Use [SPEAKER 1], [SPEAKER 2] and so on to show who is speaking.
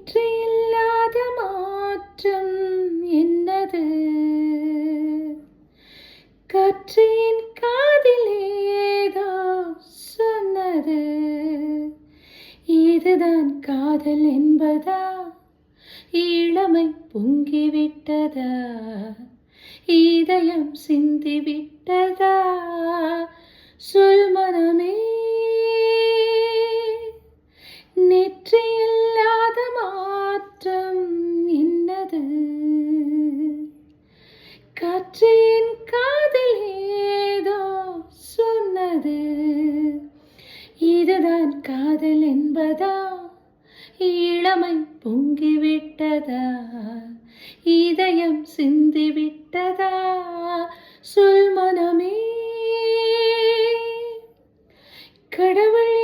[SPEAKER 1] நேற்றில்லாத மாற்றம் என்னது? காற்றின் காதில் ஏதோ சொன்னது. இதுதான் காதல் என்பதா? இளமை பொங்கிவிட்டதா? இதயம் சிந்திவிட்டதா? சொல் மனமே, நேற்றில்லாத மாற்றம் என்னது? காற்றின் காதில் ஏதோ சொன்னது. இதுதான் காதல் என்பதா? இளமை பொங்கிவிட்டதா? இதயம் சிந்திவிட்டதா? சொல் மனமே. கடவுள்